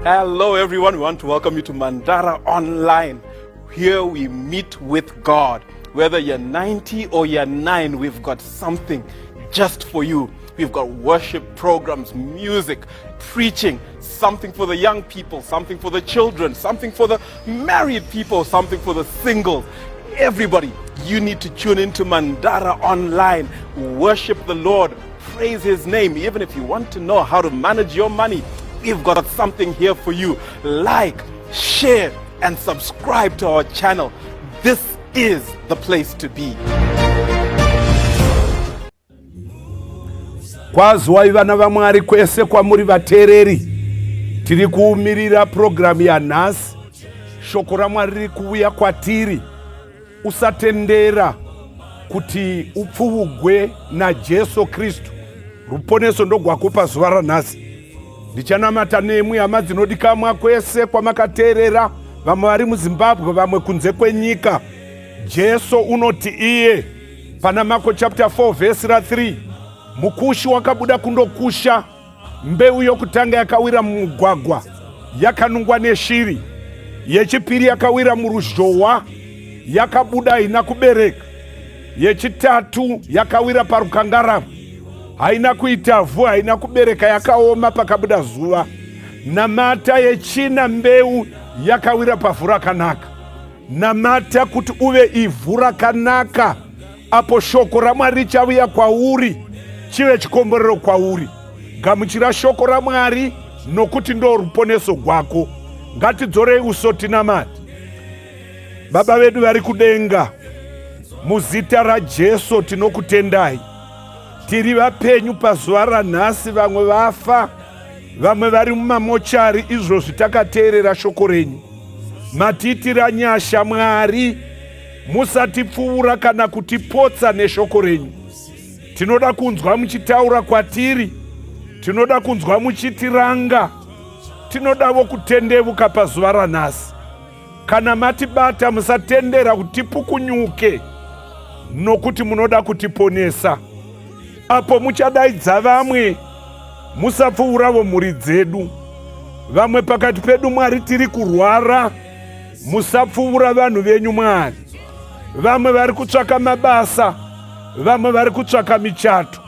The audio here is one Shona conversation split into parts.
Hello everyone, we want to welcome you to Mandara Online. Here we meet with God. Whether you're 90 or you're 9, we've got something just for you. We've got worship programs, music, preaching, something for the young people, something for the children, something for the married people, something for the singles. Everybody, you need to tune into Mandara Online. Worship the Lord, praise His name. Even if you want to know how to manage your money, we've got something here for you. Like, share, and subscribe to our channel. This is the place to be. Kwazwai vana vaMwari kwese kwamuri vateereri, tiri kuumirira programu ya nhasi. Shoko raMwari riri kuuya kwatiri. Usatendera kuti upfuvugwe naJesu Kristu. Ruponeso ndogwako pazuva ranhasi. Ndichanamata nemwi hama dzinodikamwa kwese kwamakateerera, vamwe vari muZimbabwe, vamwe kunze kwenyika. Jesu unoti iye pana Marko chapter 4 verse 3, mukushi wakabuda kundokusha, mbeu yokutanga yakawira mumugwagwa yakanungwa neshiri, yechipiri yakawira muruzhowa yakabuda haina kubereka, yechitatu yakawira parukangarava haina kuita vhu, haina kubereka, yakaoma pakabuda zuva. Namata yechina mbeu yakawira pavhu rakanaka. Namata kuti uve ivhu rakanaka, apo shoko raMwari richauya kwauri chive chikomborero kwauri. Gamuchira shoko raMwari nokuti ndo ruponeso rwako. Ngatidzorei uso tinamate. Baba vedu vari kudenga, muzita raJesu tinokutendai. Tiri vapenyu pazuva ranhasi, vamwe vafa, vamwe vari mumamochari, izvozvi takateerera shoko renyu. Matiitira nyasha Mwari, musatipfuura kana kutipotsa neshoko renyu. Tinoda kunzwa muchitaura kwatiri, tinoda kunzwa muchitiranga, tinodawo kutendevuka pazuva ranhasi. Kana matibata musatendera kutipukunyuke, nokuti munoda kutiponesa. Apo muchadaidza vamwe, musapfuurawo mhuri dzedu. Vamwe pakati pedu Mwari tiri kurwara, musapfuura vanhu venyu Mwari. Vamwe vari kutsvaka mabasa, vamwe vari kutsvaka michato.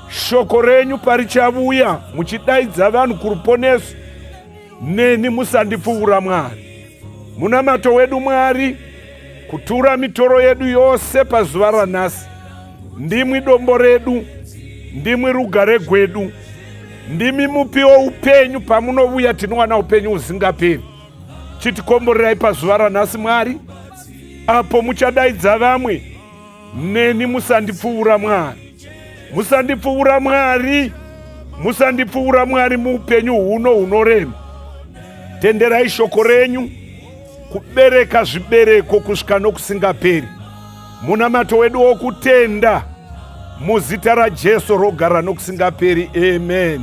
Shoko renyu parichavuya muchidaidza vanhu kuruponeso, neni musandipfuura Mwari. Munamato wedu Mwari, kutura mitoro yedu yose pazuva ranhasi. Ndimwi dombo redu, ndimwi rugare gwedu, ndimi mupi woupenyu. Pamunovuya tinowana upenyu husingaperi. Chitikomborerai pazuva ranhasi Mwari. Apo muchadaidza vamwe, neni musandipfuura Mwari. Musandipfuura Mwari, musandipfuura Mwari muupenyu huno hunorema. Tenderai shoko renyu kubereka zvibereko kusvika nokusingaperi. Munamato wedu wokutenda, muzita raJesu rogara nokusingaperi. Amen.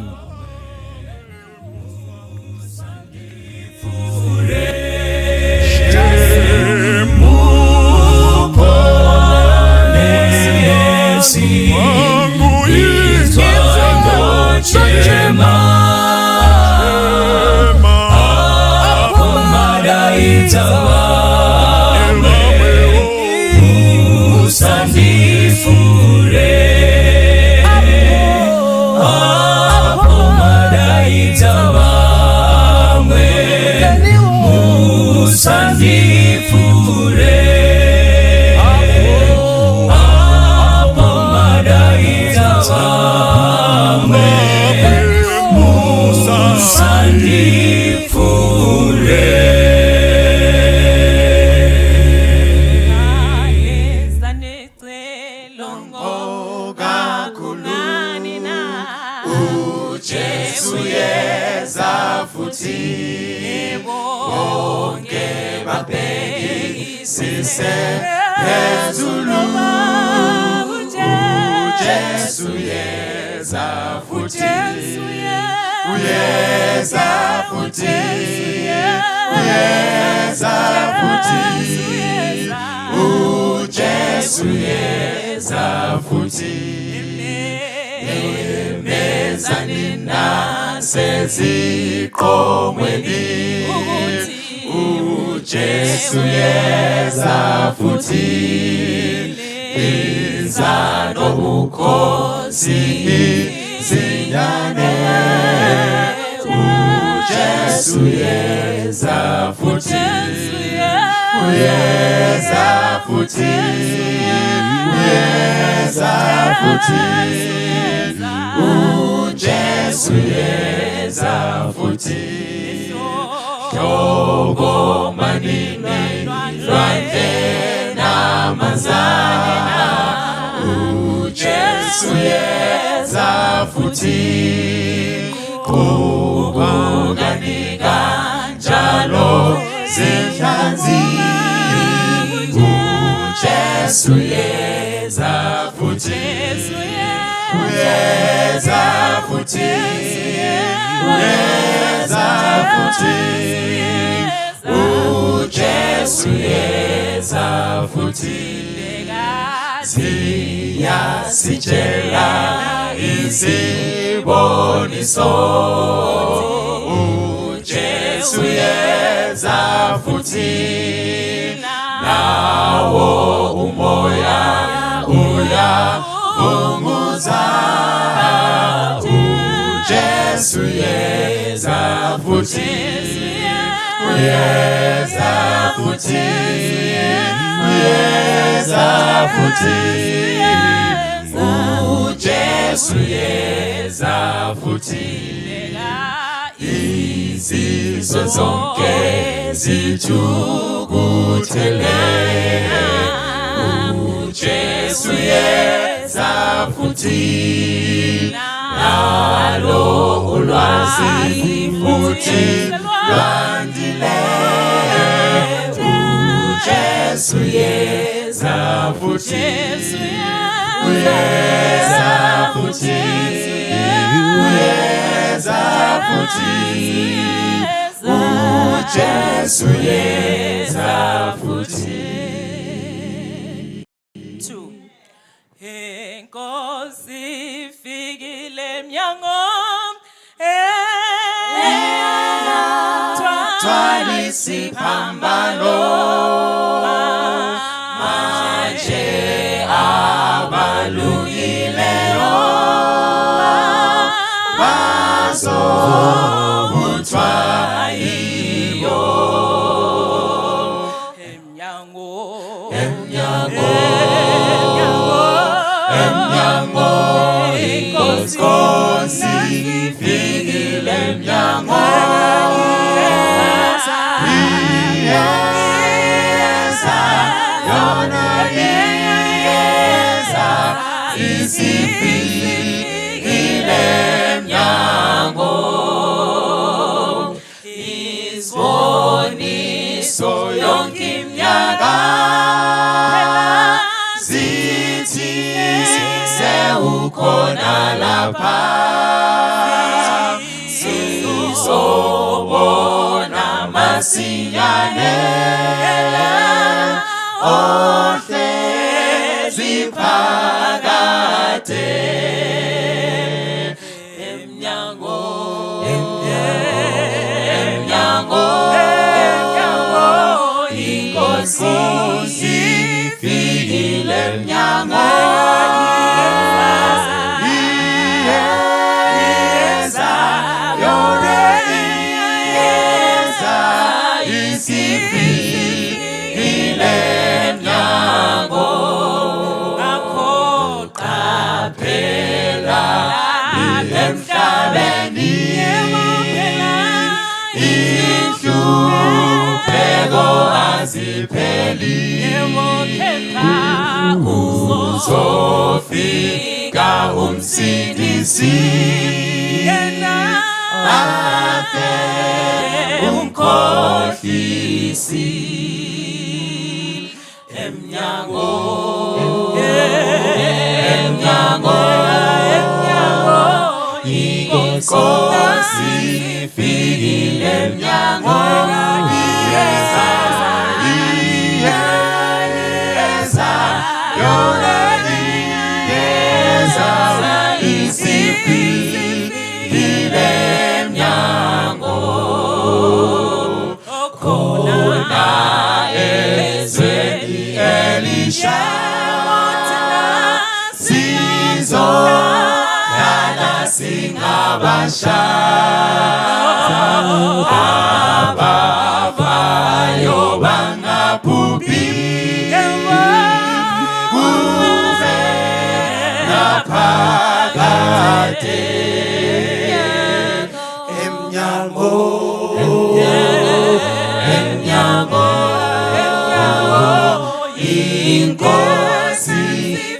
Yesu yeza futi ezanina seziqomweni uJesu yeza futhi izano bukhosi zinyane uJesu yeza futhi uyeza futhi uyeza futhi uJesu yeza futhi Yogo manini lwandle namazana uJesu yeza futhi kubukanika njalo zinhlanzi uJesu yeza futhi uyeza futhi uyeza futhi uJesu yeza futhi siyasitshela iziboniso uJesu yeza futhi nawo umoya uyavunguza uJesu yeza futhi uyeza futhi uyeza futhi uJesu yeza futhi izizwe zonke zithukuthele uJesu yeza futhi nalo ulwazi futhi lwandile uJesu yeza futhi uyeza futhi uyeza futhi uJesu yeza futhi Enkosi fikile emnyango twalisiphambano manje abalungileyo bazobuthwa yiyo emnyango inkosi fikile emnyango isifikile emnyango iziboniso yonke iminyaka zithi sewukhona lapha sizobona masinyane ohlezi phakade emnyango inkosi ifikile emnyango iyeza yona iyeza isifikile emnyango qaphela emhlabeni inhlupheko azipheli uzofika umsindisi afe umkhohlisi emnyango inkosi ifikile emnyango iyeza yona iyeza isifikile abasha abavayo bangabhubhi kuve naphakade emnyango inkosi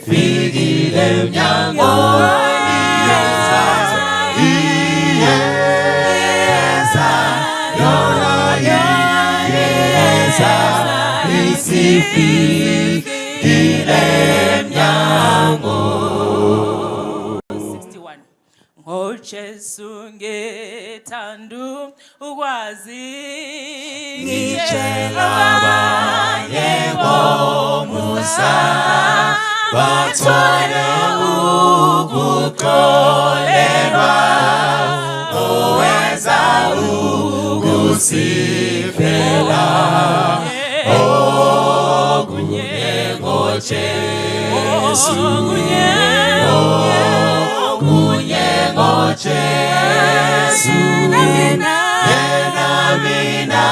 fikile emnyango isifikile emnyango. 61 ngoJesu ngethanda ukwazi ngitshela abanye ngomusa bathole ukuxolelwa owenza ukusifela okunye ngoJesu okunye ngoJesu yena mina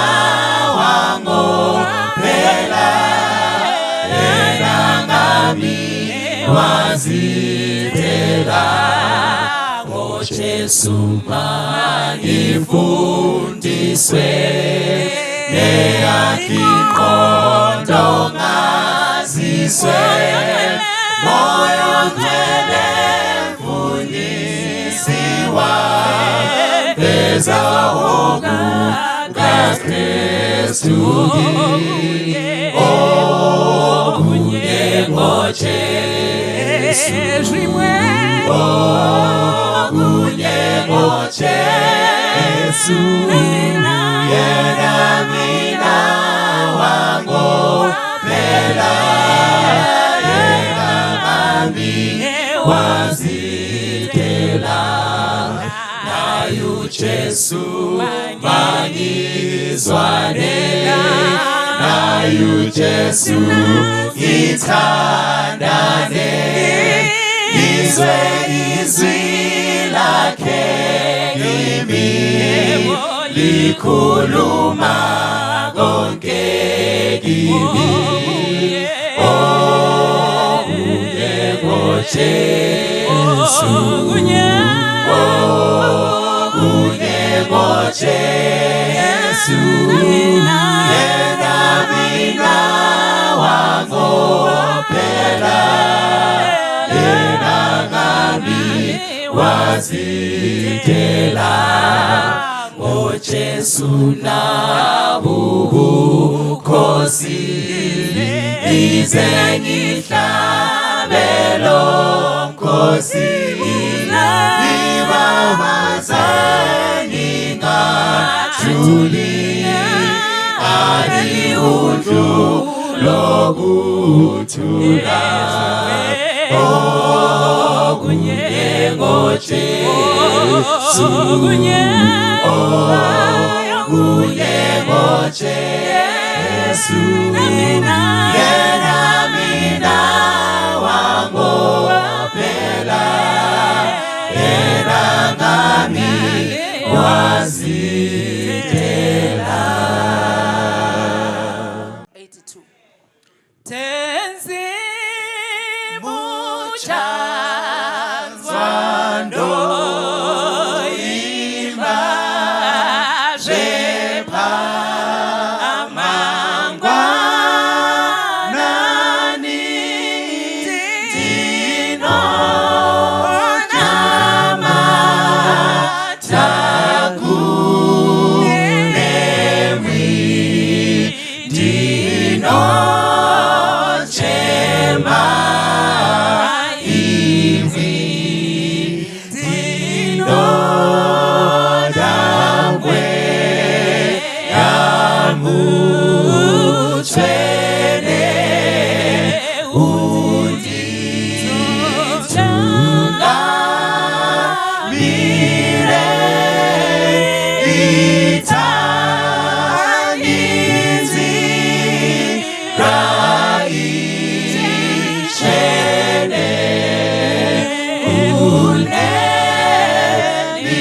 wangophela yena ngami wazithela ngoJesu mangifundiswe neyakhi ingqondo ngaziswe moya ngcwele mfundisiwa beza okukaKristu okunye ngoJesu okunye ngoJesu yena mina wangophela yena ngami wazithela naye uJesu mangizwane naye uJesu ngithandane izwe izwi lakhe kimi likhuluma konke kimi okunye ngoJesu okunye ngoJesu yena mina wangophela yena ngami wazithela ngoJesu nabubukhosi ize ngihlabelo mkhosi ibabaza ngingathuli ani udlu lokuthula okunye ngoJesu okunye ngoJesu yena mina wangophela yena ngami wazithela. 82 tenzi muchazwando imbaje pamangwanani dino nyama takunemi dino chema ivi dino dangwe yamutswene undithunga mire itaninzi raishene uneni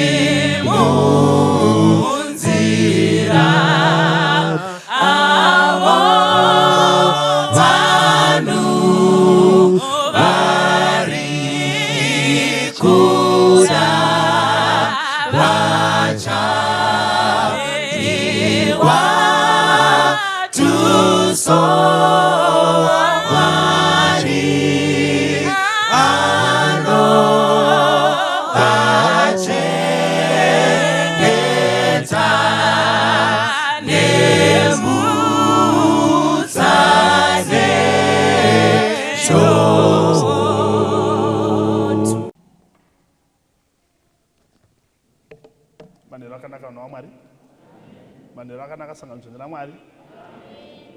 manhero akanaka sanganzvenera Mwari.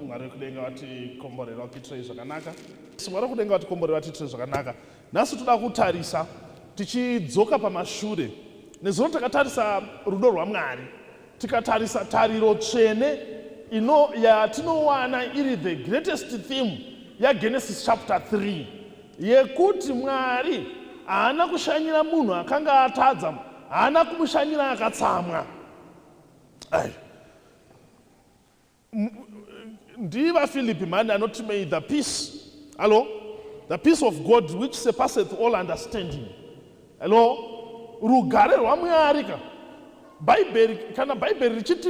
Mwari kudenga vatikomborera kutiitire zvakanaka. Mwari kudenga vatikomborera kutiitire zvakanaka. Nhasi toda kutarisa tichidzoka pamashure. Nezuro takatarisa rudo rwaMwari. Tikatarisa tariro tsvene yatinowana iri the greatest theme yaGenesis chapter 3 yekuti Mwari haana kushanyira munhu akanga atadza, haana kumushanyira akatsamwa. Ndiva Philip mani anoti may the peace, hello, the peace of God which surpasseth all understanding, hello, rugare rwaMwari kana Bhaibheri richiti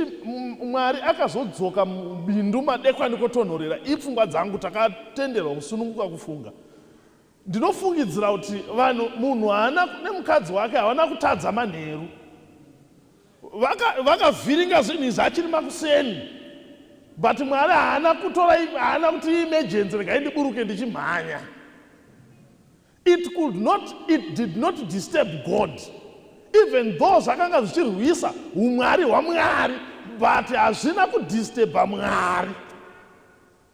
Mwari akazodzoka mubindu madekwana kotonhorera, ipfungwa dzangu takatenderwa kusununguka kufunga. Ndinofungidzira kuti munhu nemukadzi wake havana kutadza manheru, vakavhiringa zvinhu izvi achiri makuseni, but Mwari haana kuti emergency regai ndiburuke ndichimhanya. It did not disturb God, even though zvakanga zvichirwisa umwari hwaMwari, but hazvina kudisturba Mwari.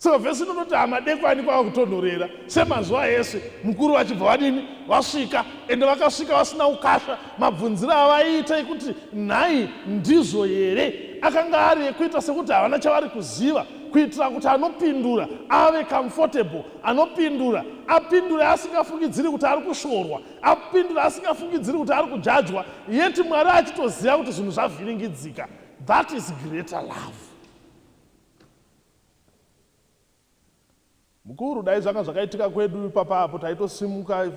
Saka vhesi inonoti hamadekwana kwava kutonhorera semazuva ese. Mukuru vachibva vadini vasvika, ende vakasvika vasina ukasha. Mabvunziro avaiita ekuti nhai ndizvo here akanga ari ekuita sekuti havana chavari kuziva, kuitira kuti anopindura ave comfortable, anopindura apindure asingafungidziri kuti ari kushorwa, apindure asingafungidziri kuti ari kujajwa, yeti Mwari achitoziva kuti zvinhu zvavhiringidzika. That is greater love. Mukuru dai zvanga zvakaitika kwedu ipapapo taitosimuka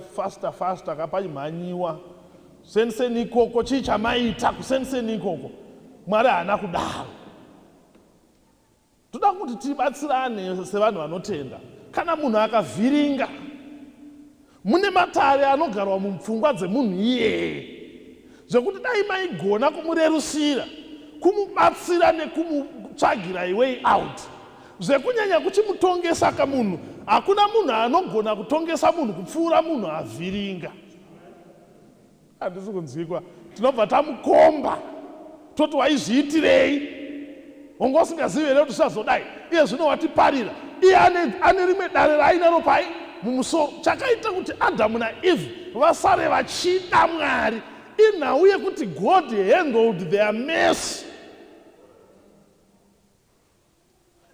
fasta kapamhanyiwa senseni ikoko. Chii chamaita kusenseni ikoko? Mwari haana kudaro. Toda kuti tibatsirane sevanhu vanotenda. Kana munhu akavhiringa, mune matare anogarwa mupfungwa dzemunhu iyeye zvekuti dai maigona kumurerusira, kumubatsira nekumutsvagira way out, zvekunyanya kuchimutongesa kamunhu. Hakuna munhu anogona kutongesa munhu kupfuura munhu avhiringa. Handisi kunzwikwa. Tinobva tamukomba toti waizviitirei, wanga usingazivi here kuti zvazodai. Iye zvino watiparira. Iye ane rimwe dare raainaro pai mumusoro, chakaita kuti Adamu naEve vasare vachida Mwari. Inhau yekuti God handled their mess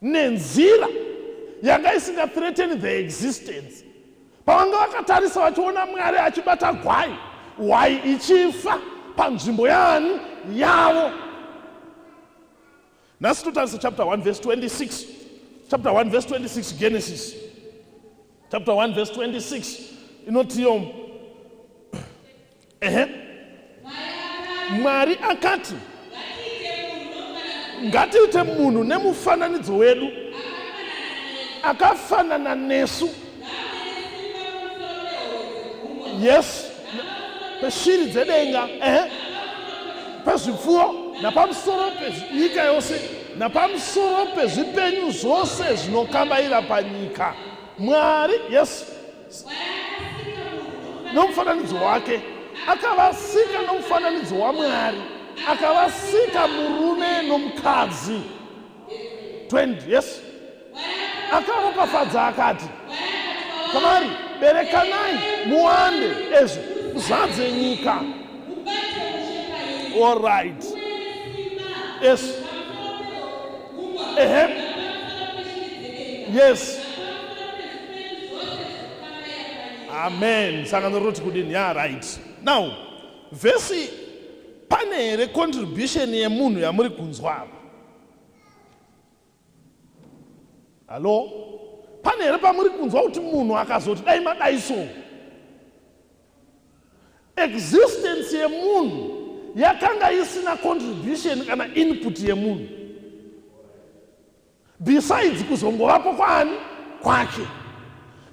nenzira yanga isinga threaten their existence. Pavanga vakatarisa vachiona Mwari achibata gwai ichifa panzvimbo yaani yavo. Nhasi totarisa chapter 1 verse 26. Chapter 1 verse 26 Genesis. Chapter 1 verse 26 inotiyo Mwari akati ngatiite munhu nemufananidzo wedu akafanana nesu. Yes, peshiri dzedenga, pezvipfuwo napamusoro penyika yose, napamusoro pezvipenyu zvose zvinokambaira panyika. Mwari, yes, nomufananidzo wake akavasika, nomufananidzo waMwari akavasika murume nomukadzi. 20, yes. Akaropafadza akati kwavari, berekanai muwande ezvo muzadze nyika. All right. Yes. Yes. Amen. Saka ndoroti kudini. Yeah, right. Now, vesi pane here contribution yemunhu yamuri kunzwa apa? Hello? Pane here pamuri kunzwa kuti munhu akazoti dai madai so? Existence yemunhu yakanga isina contribution kana input yemunhu besides kuzongovapo kwake.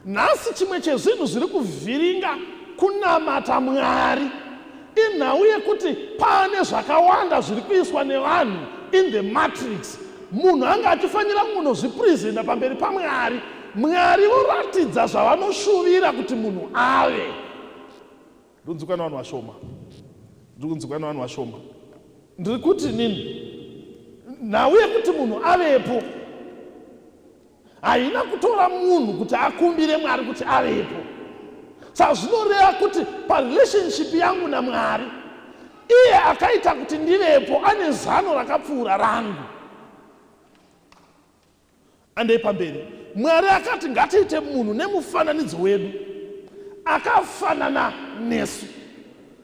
Nhasi chimwe chezvinhu zviri kuvhiringa kunamata Mwari inhau yekuti pane zvakawanda zviri kuiswa nevanhu in the matrix. Munhu anga achifanira kunozvipresenta pamberi paMwari. Mwari voratidza zvavanoshuvira kuti munhu ave. Ndinzwika navanhu vashoma. Ndiri kunzwika navanhu vashoma. Ndiri kuti nini? nauye kuti munhu avepo. Haina kutora munhu kuti akumbire Mwari kuti avepo. Saka zvinoreva kuti parelationship yangu naMwari, iye akaita kuti ndivepo ane zano rakapfuura rangu. Andei pamberi. Mwari akati ngatiite munhu nemufananidzo wedu, akafanana nesu.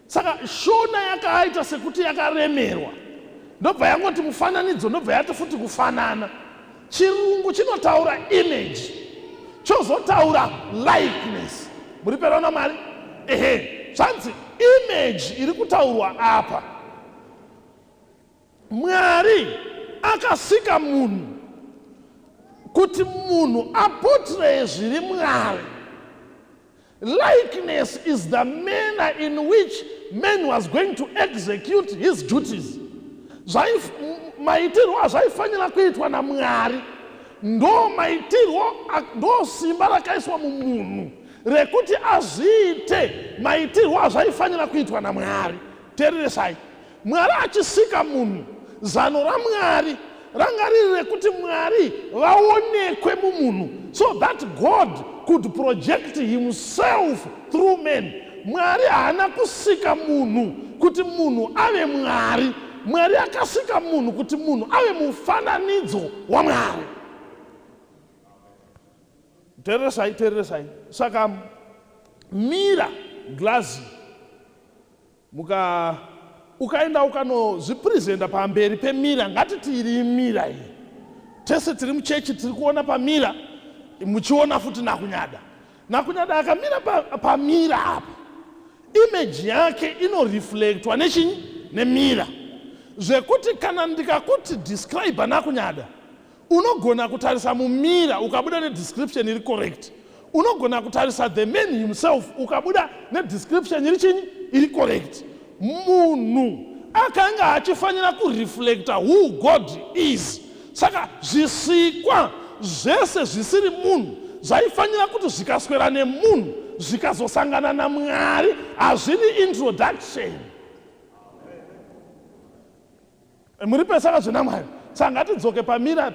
Saka shona yakaita sekuti yakaremerwa. Ndobva yangoti mufananidzo, ndobva yati futi kufanana. Chirungu chinotaura image, chozotaura likeness. Muri perona Mwari? Zvanzi image iri kutaurwa apa. Mwari akasika munhu kuti munhu aportray zviri Mwari. Likeness is the manner in which man was going to execute his duties. Maitirwo azvaifanira kuitwa naMwari ndo maitirwo, ndo simba rakaiswa mumunhu rekuti azviite maitirwo azvaifanira kuitwa naMwari. Teereresai, Mwari achisika munhu, zano raMwari ranga riri rekuti Mwari vaonekwe mumunhu, so that God could project himself through men. Mwari haana kusika munhu kuti munhu ave Mwari. Mwari akasika munhu kuti munhu ave mufananidzo waMwari. Teereresai. Saka mira glazi ukaenda ukanozvipresenta pamberi pemira, ngatiti iri mira iyi. Tese tiri muchechi tiri kuona pamira, muchiona futi Nakunyada. Nakunyada akamira pamira apa, image yake inoreflectwa nechinyi? Nemira. Zvekuti kana ndikakuti describe Nakunyada, unogona kutarisa mumira ukabuda nedescription iri correct. Unogona kutarisa the man himself ukabuda nedescription iri chinyi? Iri correct. Munhu akanga achifanira kureflecta who God is. Saka zvisikwa zvese zvisiri munhu zvaifanira kuti zvikaswera nemunhu zvikazosangana naMwari, hazviri introduction. Muri pesaka zvina Mwari. Saka ngatidzoke pamira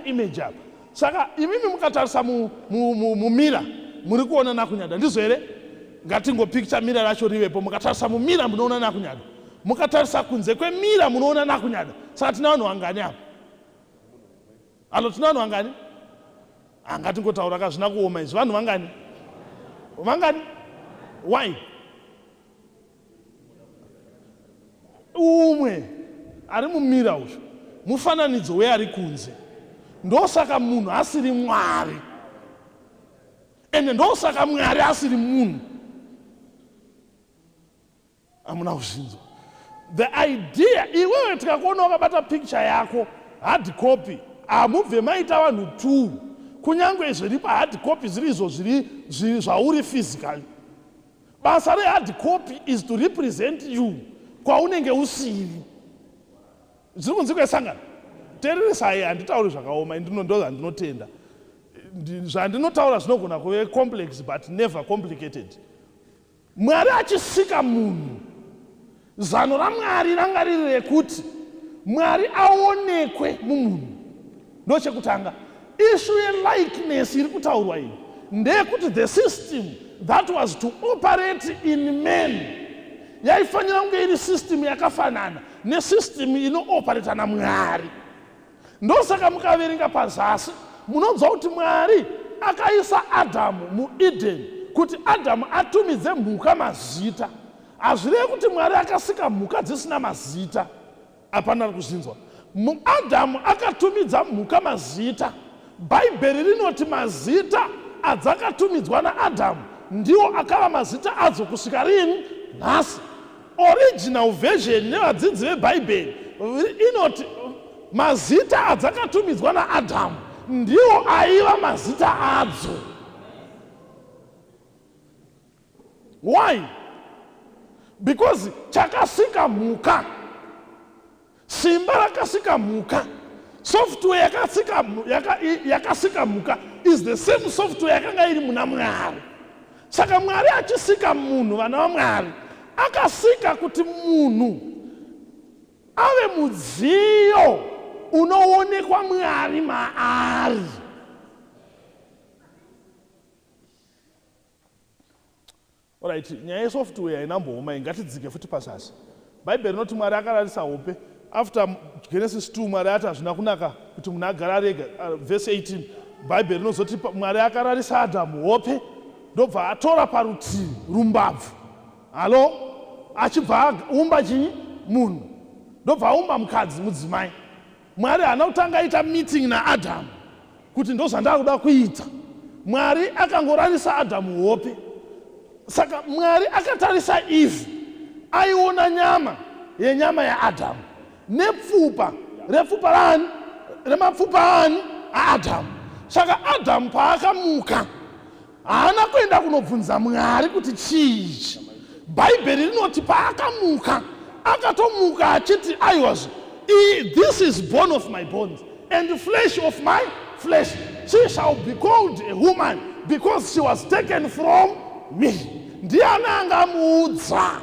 image apa. Saka imimi mukatarisa mumira muri kuona Nakunyada, ndizvo here? Ngatingopicture mira racho rivepo. Mukatarisa mumira munoona Nakunyada, mukatarisa kunze kwemira munoona Nakunyada. Saka tina vanhu vangani apa? Alo, tina vanhu vangani? Ngatingotaura kazvina kuoma izvi. Vanhu vangani? Why? Umwe ari mumira uyu mufananidzo weari kunze. Ndosaka munhu asiri Mwari, ende ndosaka Mwari asiri munhu. Hamuna kuzvinzwa. The idea, iwewe tikakuona wakabata picture yako hard copy, hamubve maita vanhu 2. Kunyangwe zviri pahard copy zviri izvo zviri zvauri physically. Basa rehard copy is to represent you kwaunenge usiri. Zviri kunze kwesangano. Teereresai, handitauri zvakaoma, ndo zvandinotenda. Zvandinotaura zvinogona kuve complex but never complicated. Mwari achisika munhu, zano raMwari ranga riri rekuti Mwari aonekwe mumunhu. Ndochekutanga. Issue yelikeness iri kutaurwa iyi ndeyekuti the system that was to operate in men yaifanira kunge iri system yakafanana nesystem inooperata naMwari. Ndosaka mukaverenga pazasi munonzwa kuti Mwari akaisa Adhamu muEden kuti Adhamu atumidze mhuka mazita. Hazvirevi kuti Mwari akasika mhuka dzisina mazita. Hapana kuzvinzwa. Adhamu akatumidza mhuka mazita. Bhaibheri rinoti mazita adzakatumidzwa naAdhamu ndiwo akava mazita adzo kusvika rini? Nhasi. Original version nevadzidzi veBhaibheri inoti mazita adzakatumidzwa naAdhamu ndiwo aiva mazita adzo. Why? Because chakasika mhuka, simba rakasika mhuka, software yakasika mhuka is the same software yakanga iri muna Mwari. Saka Mwari achisika munhu, vana vaMwari akasika kuti munhu ave mudziyo unoonekwa Mwari maari. Alright, nyaya yesoftware inambooma ngatidzike futi pasasi. Bhaibheri rinoti Mwari akararisa hope. After Genesis 2 Mwari ati hazvina kunaka kuti munhu agara arega. Verse 18 Bhaibheri rinozoti Mwari akararisa Adhamu hope ndobva atora parutivi rumbabvu. Halo? Achibva umba chinyi? Munhu. Ndobva aumba mukadzi mudzimai. Mwari haana kutanga aita meeting naAdhamu kuti ndozvandakuda kuita. Mwari akangorarisa Adhamu hope. Saka Mwari akatarisa Eve, aiona nyama yenyama yaAdhamu nepfupa repfupa rani remapfupa ani aAdhamu. Saka Adhamu paakamuka haana kuenda kunobvunza Mwari kuti chii. Bhaibheri rinoti paakamuka akatomuka achiti aiwazve, this is bone of my bones and flesh of my flesh. She shall be called a woman because she was taken from me. Ndiani angamuudza?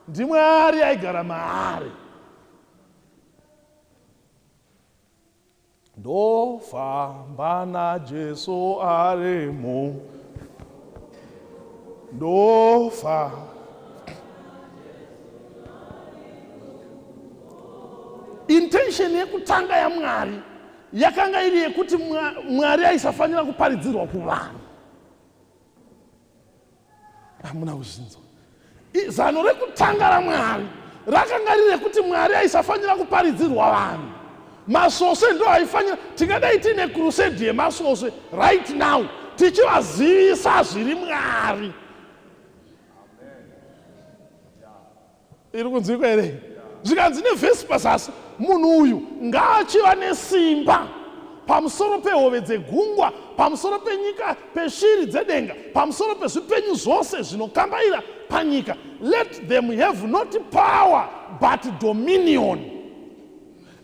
Ndimwari aigara maari. Ndofamba naJesu arimo. Ndofa. Intention yekutanga ya Mwari yakanga iri yekuti Mwari aisafanira kuparidzirwa kuvanhu. Hamuna kuzvinzwa. Zano rekutanga raMwari rakanga riri rekuti Mwari aisafanira kuparidzirwa vanhu. Masose ndo aifanira, tingadai tine crusade yemasose right now tichivazivisa zviri Mwari. Iri kunzwika here? Zvikanzi nevhesi pasasi, munhu uyu ngaachiva nesimba pamusoro pehove dzegungwa, pamusoro penyika, peshiri dzedenga, pamusoro pezvipenyu zvose zvinokambaira panyika. Let them have not power but dominion.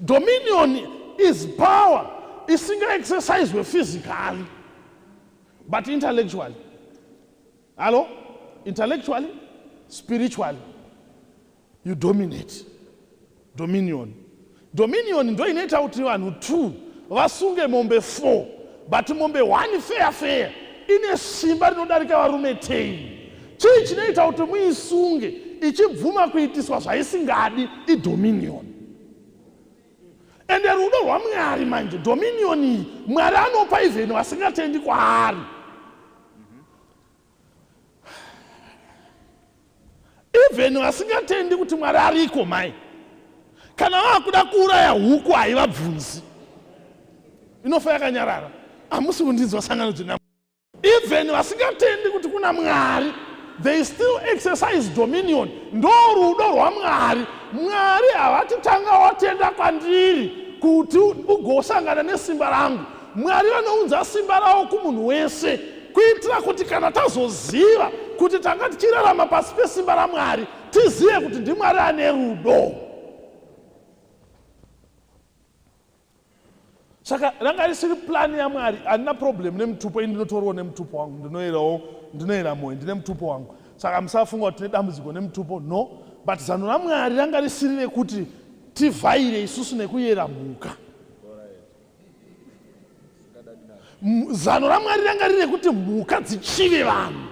Dominion is power isingaexerciswe physically but intellectually. Hello? Intellectually, spiritually, you dominate. Dominion. Dominion ndo inoita kuti vanhu 2 vasunge mombe 4 but mombe 1 fair ine simba rinodarika varume 10. Chii chinoita kuti muisunge ichibvuma kuitiswa zvaisingadi idominion. Ende rudo rwaMwari manje dominion iyi Mwari anopa even vasingatendi kwaari. Even vasingatendi kuti Mwari ariko mai. Kana vakuda kuuraya huku haivabvunzi. Inofa yakanyarara. Hamusi kundinzwa sangano dzina. Even vasingatendi kuti kuna Mwari, they still exercise dominion. Ndo rudo rwaMwari. Mwari havatitanga watenda kwandiri kuti ugosangana nesimba rangu. Mwari vanounza simba ravo kumunhu wese kuitira kuti kana tazoziva kuti tanga tichirarama pasi pesimba raMwari tizive kuti ndiMwari ane rudo. Saka ranga risiri plani ya Mwari, handina problem nemutupo indinotoriwa nemutupo wangu, ndinoera moyo ndine mutupo wangu. Saka musafunga kuti tine dambudziko nemutupo, no. But zano raMwari ranga risiri rekuti tivhaire isusu nekuyera mhuka. Zano raMwari ranga riri rekuti mhuka dzichive vanhu.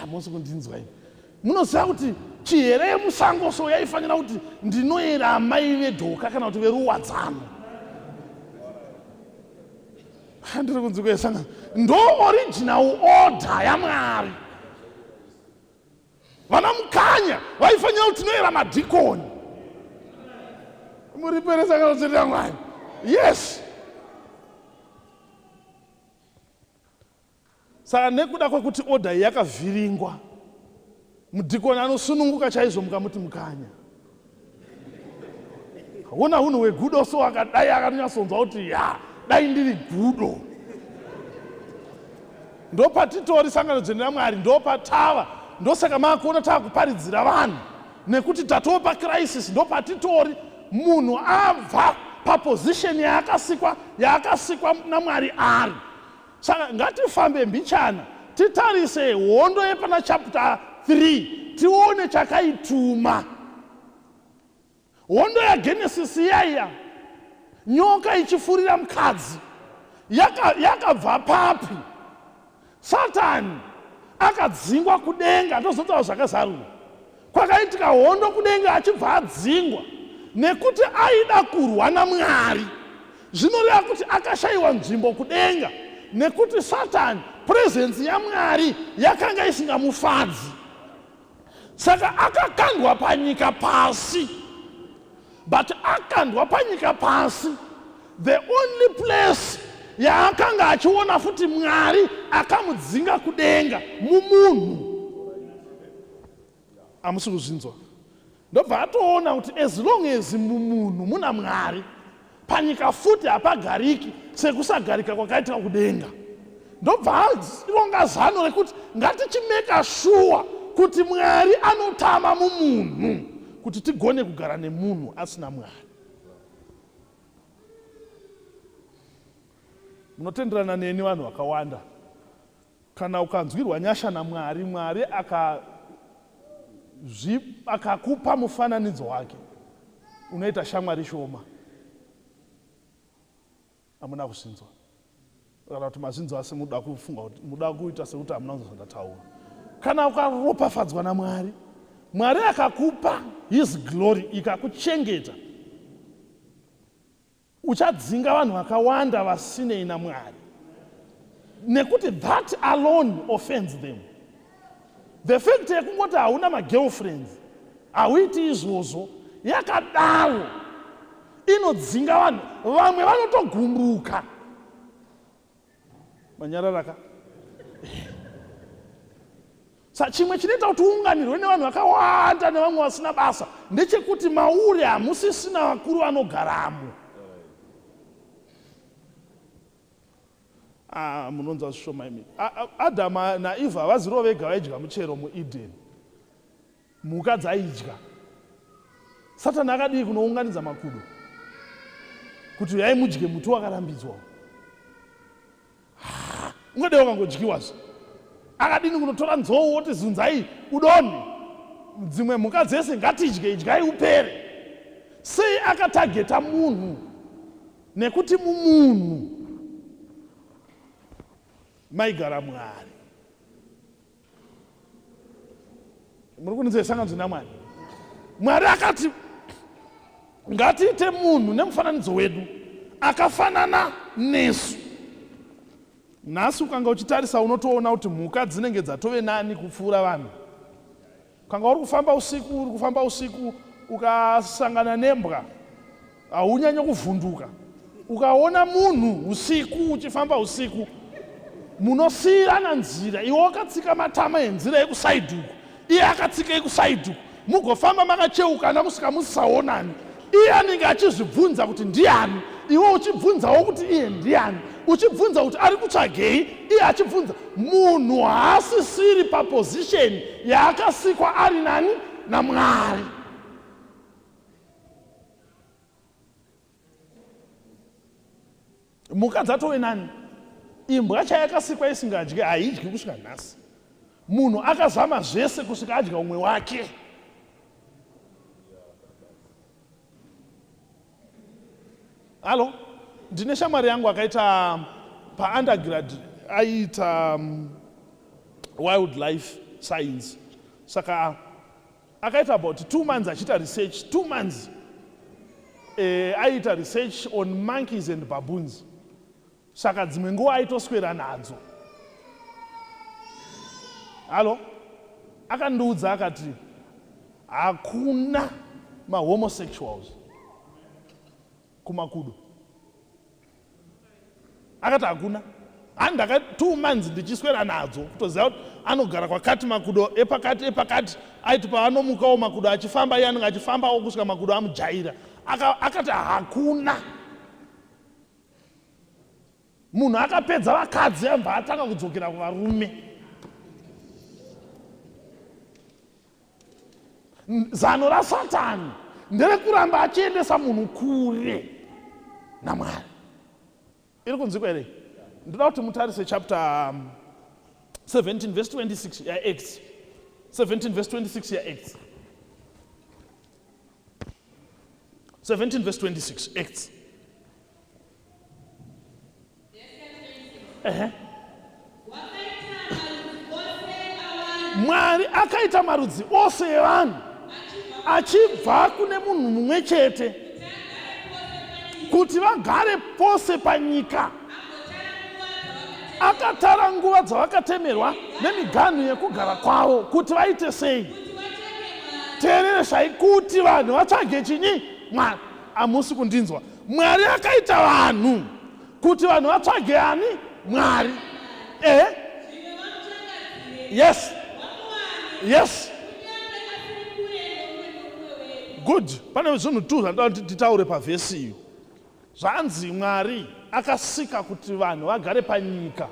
Musi kundinzwa ini. Munoziva kuti chihere yemusango so yaifanira kuti ndinoera amai vedhoka kana kuti veruwadzano. Handiri kunzwika yesangano. Ndo original order yaMwari. Vana mukanya vaifanira kuti tinoera madhikoni. Muriperesa kana kuti yaMwari. Yes. Saka nekuda kwekuti order yakavhiringwa, mudhikoni anosununguka chaizvo mukamuti mukanya. Ona hunhu hwegudo so akadai akanyasonzwa kuti ya dai ndiri gudo. Ndo patitori sangano dzina raMwari, ndo patava, ndo saka makuona takuparidzira vanhu nekuti tatopa crisis, ndo patitori munhu abva paposition yaakasikwa naMwari ari. Saka ngatifambe mbichana titarise hondo yepana chapter 3 tione chakaituma. hondo yaGenesis yaiya nyoka ichifurira mukadzi yakabva papi? Satani akadzingwa kudenga. Ndozotaura zvakazarurwa. Kwakaitika hondo kudenga achibva adzingwa nekuti aida kurwa naMwari. Zvinoreva kuti akashayiwa nzvimbo kudenga nekuti Satani presence yaMwari yakanga isingamufadzi. Saka akakandwa panyika pasi. But akandwa panyika pasi, the only place yaakanga achiona futi Mwari akamudzinga kudenga mumunhu. Amusi kuzvinzwa? Ndobva atoona kuti as long as mumunhu muna Mwari, panyika futi hapagariki sekusagarika kwakaitika kudenga. Ndobva aronga zano rekuti ngatichimeka sure kuti Mwari anotama mumunhu kuti tigone kugara nemunhu asina Mwari. Munotenderana neni vanhu vakawanda. Kana ukanzwirwa nyasha naMwari, Mwari akakupa mufananidzo wake, unoita shamwari shoma. Hamuna kuzvinzwa? Kana kuti mazvinzwa asi muda kufunga kuti muda kuita sekuti hamuna kuzondataura. Kana ukaropafadzwa naMwari, Mwari akakupa his glory, ikakuchengeta, uchadzinga vanhu vakawanda vasinei naMwari. Nekuti that alone offends them. The fact yekungoti hauna magirlfriends, hauiti izvozvo, yakadaro inodzinga vanhu. Vamwe vanotogumbuka. Manyararaka. Chimwe chinoita kuti uunganirwe nevanhu vakawanda nevamwe vasina basa ndechekuti mauri hamusisina vakuru vanogaramo. Munonzwa zvishoma imi. Adama naEvha havaziriwo vega vaidya muchero muEdeni. Mhuka dzaidya. Satani akadii kunounganidza makudo kuti uyai mudye muti wakarambidzwa. Ungade wakangodyiwazve. Akadini kunotora nzou woti zunzai udoni. Dzimwe mhuka dzese ngatidye, idyai upere. Sei akatageta munhu? Nekuti mumunhu maigara Mwari. Muri kunzesanganywa naMwari. Mwari akati ngatiite munhu nemufananidzo wedu akafanana nesu. Nhasi ukanga uchitarisa unotoona kuti mhuka dzinenge dzatove nani kupfuura vanhu. Ukanga uri kufamba usiku ukasangana nembwa, haunyanye kuvhunduka. Ukaona munhu usiku uchifamba usiku, munosiyana nzira. Iwe wakatsika matama enzira yekusaidhuku, iye akatsika yekusaidhuku. Mugofamba makacheukana kusvika musisaonani. Iye anenge achizvibvunza kuti ndiani, iwe uchibvunzawo kuti iye ndiani. Uchibvunza kuti ari kutsvagei, iye achibvunza. Munhu haasisiri paposition yaakasikwa ari nani? naMwari. Mhuka dzatove nani? Imbwa chayakasikwa isingadyi haidyi kusvika nhasi. Munhu akazama zvese kusvika adya umwe wake. Halo? Ndine shamwari yangu akaita pa-undergrad aiita wildlife science. Saka akaita about 2 months achiita research. 2 months aiita research on monkeys and baboons. Saka dzimwe nguva aitoswera nadzo. Halo? Akandiudza akati hakuna ma-homosexuals kumakudo. Akati hakuna. Handaka 2 months ndichiswera nadzo kutoziva kuti anogara kwakati makudo epakati aiti paanomukawo makudo achifamba iye anenge achifambawo kusvika makudo amujaira. Akati hakuna. Munhu akapedza vakadzi ambva atanga kudzokera kuvarume. Zano raSatani nderekuramba achiendesa munhu kure naMwari. Iri kunzikwa here? Ndoda kuti mutarise chapter 17 verse 26 yaActs. 17 verse 26 yaActs. 17 verse 26, Acts. Mwari akaita marudzi ose evanhu achibva kune munhu mumwe chete kuti vagare pose panyika. Akatara nguva dzavakatemerwa nemiganhu yekugara kwavo kuti vaite sei. Teereresai kuti vanhu vatsvage chinyi? Mwari. Hamusi kundinzwa. Mwari akaita vanhu kuti vanhu vatsvage ani? Mwari. Yes. Yes. Good. Pane zvinhu 2 zvandoda kuti titaure pavhesi iyo. Zvanzi Mwari akasika kuti vanhu vagare panyika.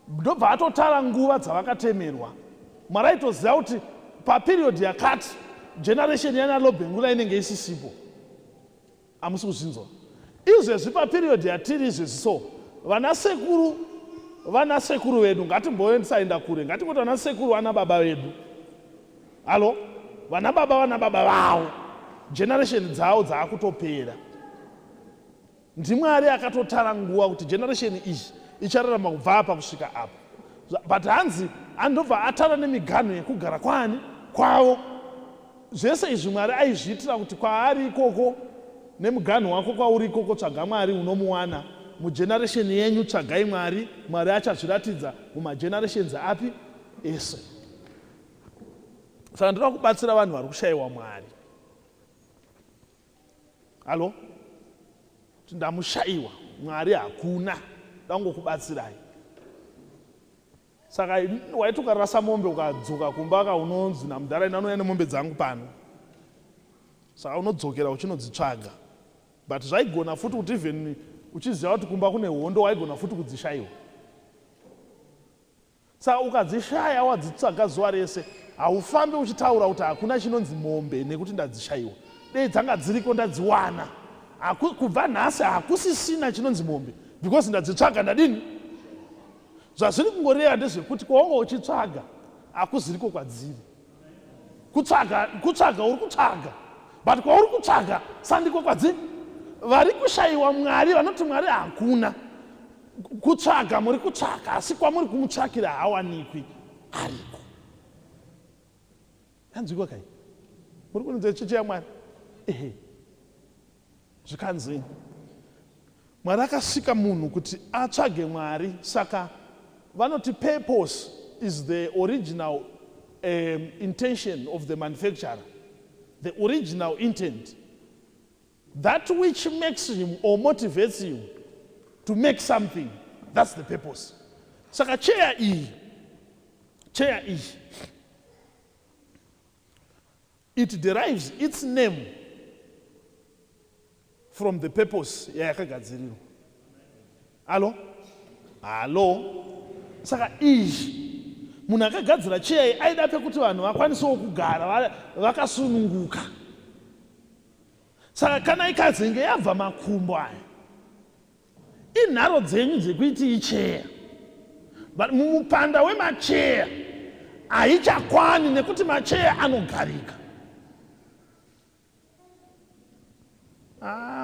Ndobva atotara nguva dzavakatemerwa. Mwari aitoziva kuti paperiodi yakati generation yanalobhengula inenge isisipo. Hamusi kuzvinzwa. Izvezvi paperiodi yatiri izvezvi so vanasekuru vedu, ngatimboendisaenda kure, ngatingoti vanasekuru vana baba vedu. Halo? Vana baba vavo. Generation dzavo dzaakutopera. Ndimwari akatotara nguva kuti generation iyi ichararama kubva apa kusvika apa. But hanzi andobva atara nemiganhu yekugara kwani? Kwavo. Zvese izvi Mwari aizviitira kuti kwaari ikoko nemuganhu wako kwauri ikoko tsvaga Mwari unomuwana. Mugeneration yenyu tsvagai Mwari. Mwari achazviratidza mumagenerations api? Ese. Saka ndoda kubatsira vanhu vari kushayiwa Mwari. Halo? Ndamushayiwa Mwari hakuna. Ndangokubatsirai. Saka waiti ukarasa mombe ukadzoka kumba kaunonzi namudhara inanouya nemombe dzangu pano. Saka unodzokera uchinodzitsvaga. But zvaigona futi kuti even uchiziva kuti kumba kune hondo waigona futi kudzishayiwa. Saka ukadzishaya wadzitsvaga zuva rese, haufambi uchitaura kuti hakuna chinonzi mombe nekuti ndadzishayiwa. Dei dzanga dziriko ndadziwana. Kubva nhasi hakusisina chinonzi mombe because ndadzitsvaga ndadini? Zvazviri kungoreva ndezvekuti kwaunga uchitsvaga hakuziriko kwadziri. Kutsvaga uri kutsvaga, but kwauri kutsvaga sandiko kwadziri. Vari kushayiwa Mwari vanoti Mwari hakuna. Kutsvaga muri kutsvaga asi kwamuri kumutsvakira hawanikwi ariko. Yanzwikwa kai? Muri kunzwa cheche yaMwari? Zvikanzi Mwari akasika munhu kuti atsvage Mwari. Saka vanoti purpose is the original intention of the manufacturer. The original intent. That which makes him or motivates you to make something. That's the purpose. Saka chair E. It derives its name from the purpose yakagadzirirwa. Halo? Saka izvi munhu akagadzira chair aida pekuti vanhu vakwanisewo kugara vakasununguka. Saka kana ikadzenge yabva makumbo aya, inharo dzenyu dzekuiti icheya. But mumupanda wemacheya haichakwani nekuti macheya anogarika.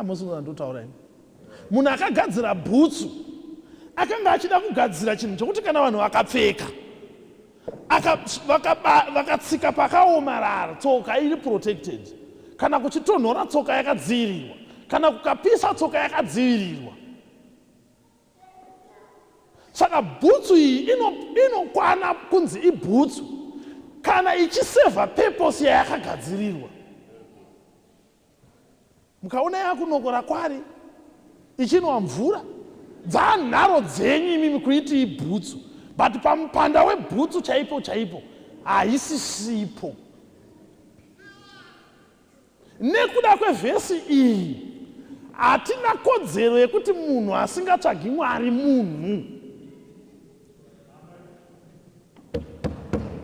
Musinga ndotaura ini. Munhu akagadzira bhutsu akanga achida kugadzira chinhu chokuti kana vanhu vakapfeka vakatsika pakaomarara tsoka iri protected. Kana kuchitonhora tsoka yakadzivirirwa. Kana kukapisa tsoka yakadzivirirwa. Saka bhutsu iyi inokwana kunzi ibhutsu kana ichisevha purpose yayakagadzirirwa. Mukaona yakunokora kwari ichinwa mvura, dzanharo dzenyu imimi kuiti ibhutsu, but pamupanda webhutsu chaipo haisisipo. Nekuda kwevhesi iyi hatina kodzero yekuti munhu asingatsvagi Mwari munhu.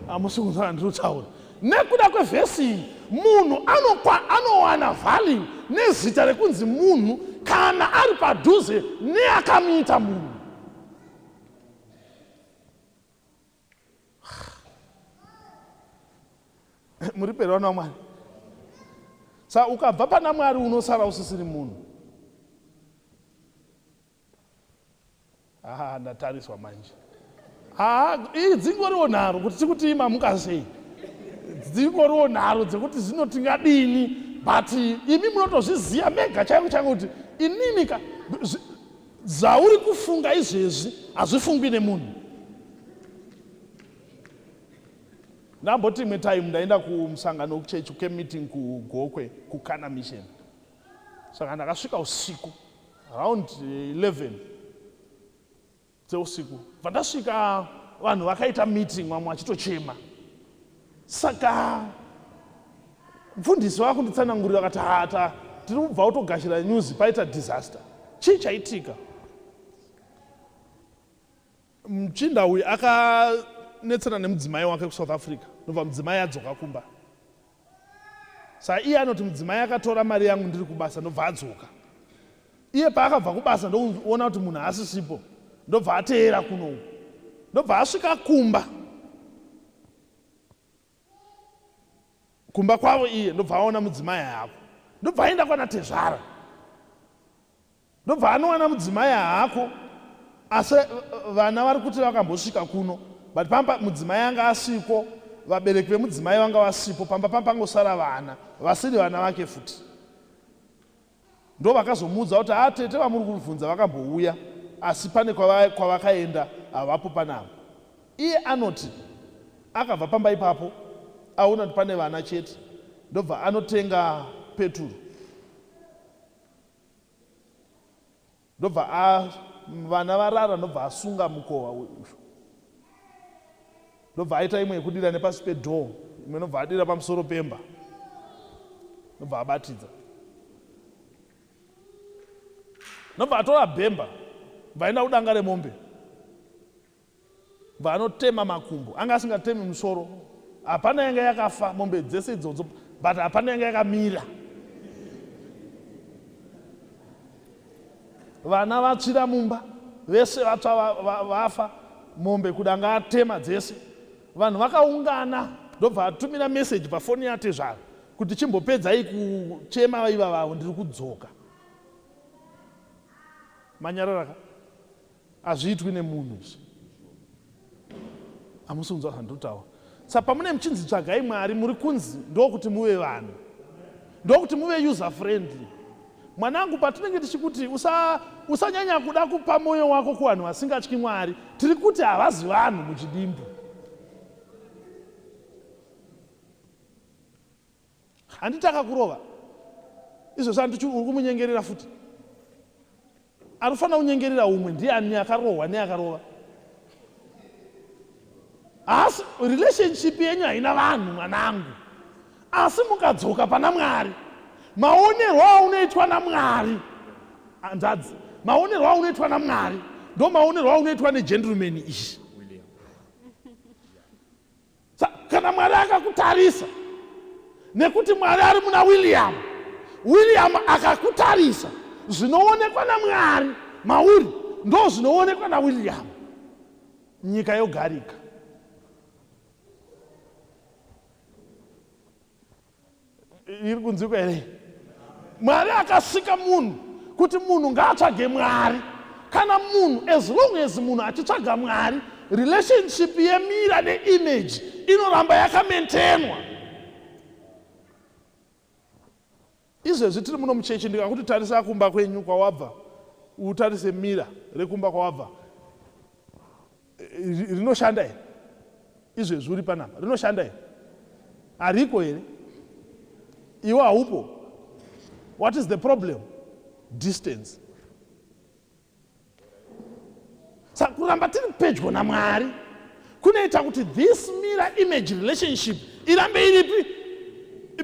Hamusi kunzwa ndinotaura. Nekuda kwevhesi iyi munhu anowana value nezita rekunzi munhu kana ari padhuze neakamuita munhu. Muri perwa naMwari. Saka ukabva pana Mwari unosara usisiri munhu. Ndatariswa manje. Dzingoriwo nharo kuti tikuti imamuka sei. Dzingoriwo nharo dzekuti dzinotingadini, but imi munotozviziya mega chaiko kuti inini zvauri kufunga izvezvi hazvifungwi nemunhu. Ndamboti imwe time ndaenda kumusangano kuchechi kemeeting kuGokwe kuKana Mission. Saka ndakasvika usiku around 11 dzeusiku. Vandasvika vanhu vakaita meeting, vamwe vachitochema. Saka mufundisi wakunditsanangurira akati tiri kubva kutogashira news paita disaster. Chii chaitika? Muchinda uyu akanetsana nemudzimai wake kuSouth Africa, ndobva mudzimai adzoka kumba. Saka iye anoti mudzimai akatora mari yangu ndiri kubasa, ndobva adzoka. Iye paakabva kubasa ndoona kuti munhu asisipo, ndobva ateera kuno, ndobva asvika kumba kwavo iye, ndobva aona mudzimai hako, ndobva aenda kwana Tezvara, ndobva anowana mudzimai hako, asi vana vari kuti vakambosvika kuno, but pamba mudzimai anga asiko, vabereki vemudzimai vanga vasipo, pamba pangosara vana vasiri vana vake futi. Ndo vakazomuudza kuti tete vamuri kubvunza vakambouya, asi pane kwavakaenda havapo panavo. Iye anoti akabva pamba ipapo aona kuti pane vana chete, ndobva anotenga peturu, ndobva vana varara, ndobva asunga mukova uyu, ndobva aita imwe yekudira nepasi pedhoo, imwe ndobva adira pamusoro pemba, ndobva abatidza, ndobva atora bhemba, vaenda kudanga remombe, vanotema makumbo, anga asingatemi musoro. Hapana yanga yakafa mombe dzese idzodzo, but hapana yanga yakamira. Vana vatsvira mumba, vese vatsva vafa, mombe kudanga atema dzese. Vanhu vakaungana, ndobva atumira message pafoni yaTezvara kuti chimbopedzai kuchema iva vavo, ndiri kudzoka. Manyararaka hazviitwi nemunhu. Hamusi kunzwa zvandotaura. Saka pamune muchinzi tsvagai Mwari, muri kunzi ndokuti muve vanhu, ndokuti muve user friendly. Mwanangu, patinenge tichikuti usanyanya kuda kupa moyo wako kuvanhu vasingatyi Mwari, tiri kuti havazi vanhu muchidimbu. Handiti akakurova izvo uri kumunyengerera futi. Arifana kunyengerera umwe, ndiani akarohwa neakarova. Asi relationship yenyu haina vanhu mwanangu, asi mukadzoka pana Mwari, maonerwo aunoitwa naMwari, handadzi, maonerwo aunoitwa naMwari ndo maonerwo aunoitwa negentleman ishi. Kana Mwari akakutarisa, nekuti Mwari ari muna William akakutarisa, zvinoonekwa naMwari mauri ndo zvinoonekwa naWilliam, nyika yogarika. Iri kunzwika here? Mwari akasika munhu kuti munhu ngaatsvage Mwari. Kana munhu, as long as munhu achitsvaga Mwari, relationship yemira neimage inoramba yakamentenwa. Izvezvi tiri muno muchechi, ndikakuti tarisa kumba kwenyu kwawabva, utarise mira rekumba kwawabva, rinoshanda here? Izvezvi uri panapa, rinoshanda here? Hariko here? Iwe haupo. What is the problem? Distance. Saka kuramba tiri pedyo naMwari kunoita kuti this mirror image relationship irambe iripi.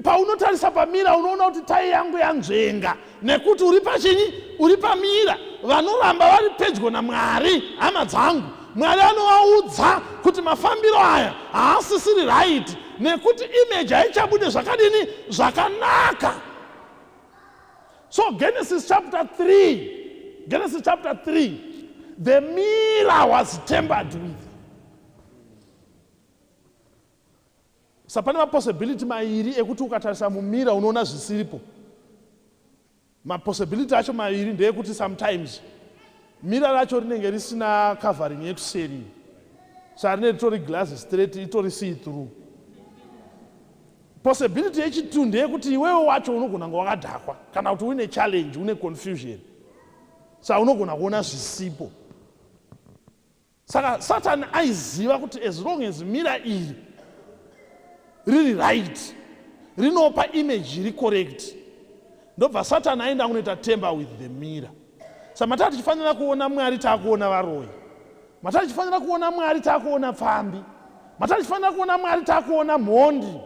Paunotarisa pamira unoona kuti tai yangu yanzvenga, nekuti uri pachinyi, uri pamira. Vanoramba vari pedyo naMwari, hama dzangu, Mwari anovaudza kuti mafambiro aya haasisiri right, nekuti image haichabude zvakadini, zvakanaka. So Genesis chapter 3, the mirror was tampered with. Sapane mapossibility mairi ekuti ukatarisa mumira unoona zvisiripo. Mapossibility acho mairi ndeyekuti sometimes mira racho rinenge risina covering yekuseri. Sarine ritori glass straight, itori see through. Possibility yechitu ndeyekuti iwewe wacho unogona kunge wakadhakwa kana kuti une challenge, une confusion. Saka unogona kuona zvisipo. Saka Satan aiziva kuti as long as mira iri riri right, rinopa image iri correct, ndobva Satan aenda kunoita temper with the mirror. Saka matatu tifanira kuona Mwari taakuona varoyi. Matatu tifanira kuona Mwari taakuona pfambi. Matatu tifanira kuona Mwari taakuona mhondi.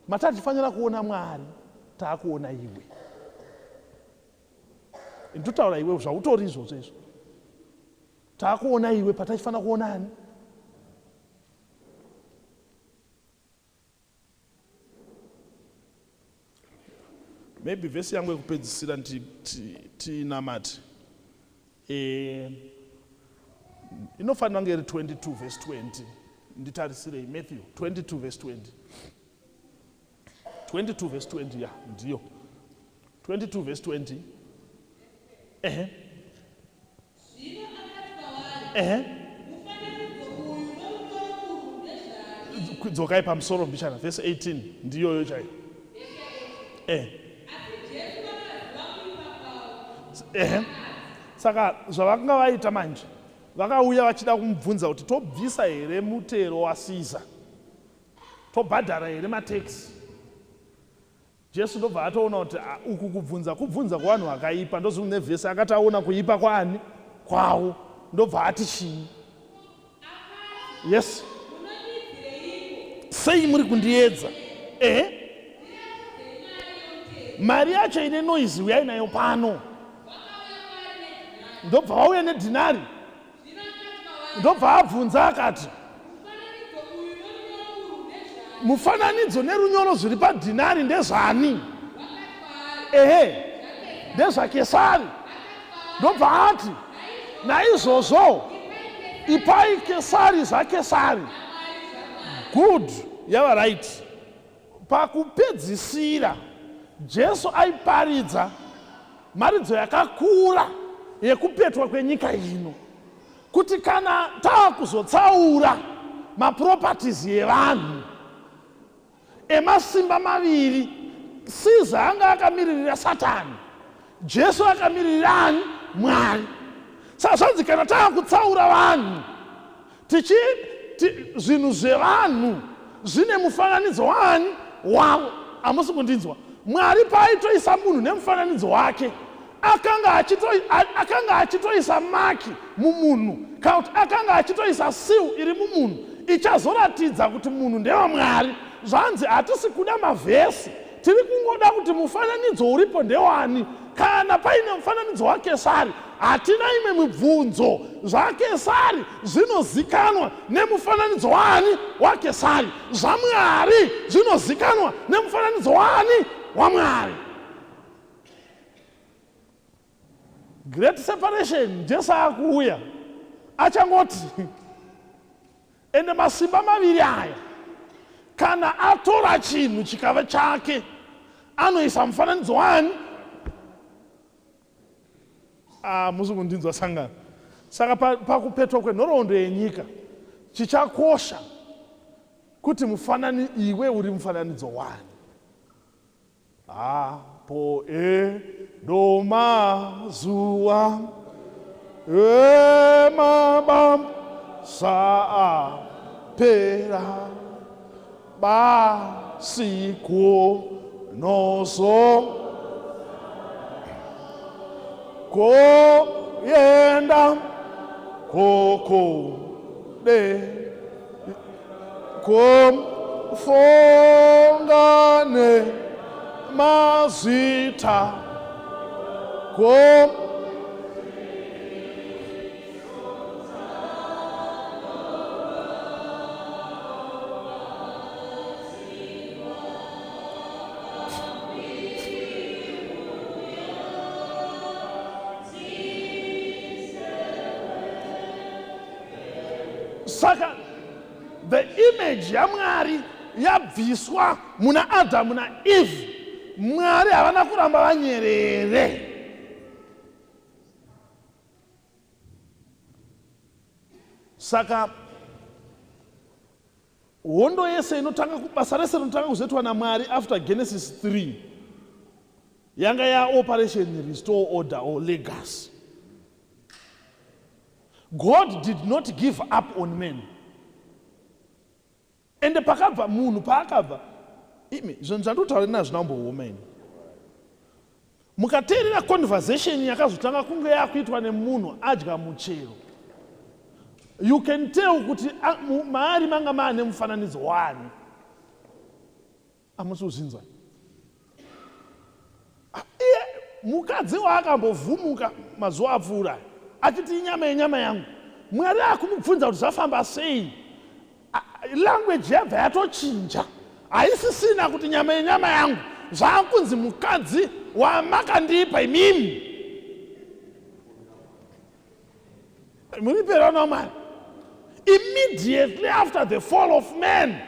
Matatu tifanira kuona Mwari taakuona iwe. Nditaura iwe zvautori izvozvo izvo. Taakuona iwe patatifanira kuona ani? Maybe vesi yangu yekupedzisira tinamati. Inofanira kunge iri 22 verse 20. Nditarisirei Matthew 22 verse 20. 22 verse 20, yeah, ndiyo. 22 verse 20. Dzokai pamusoro mbichana verse 18 ndiyo yo chai. Saka zvavakanga vaita manje vakauya vachida kumubvunza kuti tobvisa here mutero waCaesar, tobhadhara here matax. Jesu ndobva atoona kuti uku kubvunza kuvanhu vakaipa, ndozvine vhesi akati aona kuipa kwaani kwawo, ndobva ati chii? Yes, sei muri kundiedza? Mari yacho ine noise uyai nayo pano. Ndobva vauya nedhinari, ndobva abvunza akati mufananidzo nerunyoro zviri padhinari ndezvani? NdezvaKesari. Ndobva ati naizvozvo ipai Kesari zvaKesari. Good, yava right. Pakupedzisira Jesu aiparidza maridzo yakakura yekupetwa kwenyika ino, kuti kana taakuzotsaura maproperties evanhu emasimba maviri, Caesar anga akamiririra Satani, Jesu akamiririra ani? Mwari. Saka zvanzi kana taakutsaura vanhu zvinhu zvevanhu zvine mufananidzo wani? Wavo. Hamusi kundinzwa? Mwari paaitoisa munhu nemufananidzo wake akanga achitoisa maki mumunhu, kana kuti akanga achitoisa seal iri mumunhu ichazoratidza kuti munhu ndewaMwari. Zvanzi hatisi kuda mavhesi, tiri kungoda kuti mufananidzo uripo ndewani. Kana paine mufananidzo waKesari hatina imwe mibvunzo. ZvaKesari zvinozikanwa nemufananidzo wani? waKesari. ZvaMwari zvinozikanwa nemufananidzo wani? waMwari. Great separation Jesu akuuya achangoti ende masimba maviri aya kana atora chinhu chikava chake anoisa mufananidzo wani? Musi kundinzwa sangana. Saka pakupetwa kwenhoroondo yenyika chichakosha kuti iwe uri mufananidzo wani? Po mazuva emabasa apera basi kunozo koyenda kokode komfongane mazita Saka the image ya Mwari yabviswa muna Adamu naEve, Mwari havana kuramba vanyerere. Saka hondo yese inotanga basa rese rinotanga kuzoitwa naMwari after Genesis 3 yanga ya Operation Restore Order or Legacy. God did not give up on men. Ende pakabva munhu paakabva zvinhu zvandotaura nazvo nambooma ini. Mukateerera conversation yakazotanga kunge yakuitwa nemunhu adya muchero, you can tell kuti maari manga maane mufananidzo waani. Hamusi kuzinzwa? Iye mukadzi waakambovhumuka mazuva apfuura achiti inyama yenyama yangu, Mwari akumubvunza kuti zvafamba sei. Language yabva yatochinja, haisisina kuti nyama yenyama yangu, zvaakunzi mukadzi wamakandipa imimi. Munipera naMwari. Immediately after the fall of man,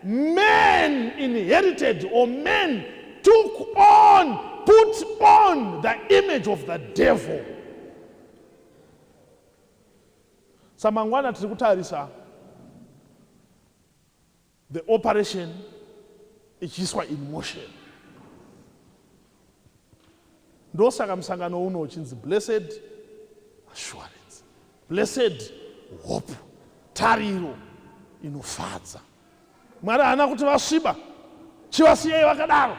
men inherited, or men put on the image of the devil. Samangwana tiri kutarisa the operation ichiswa in motion. Ndosaka msangano uno uchinzi blessed assurance, blessed hope, tariro inofadza. Mwari haana kuti vasviba chivasiyai vakadaro.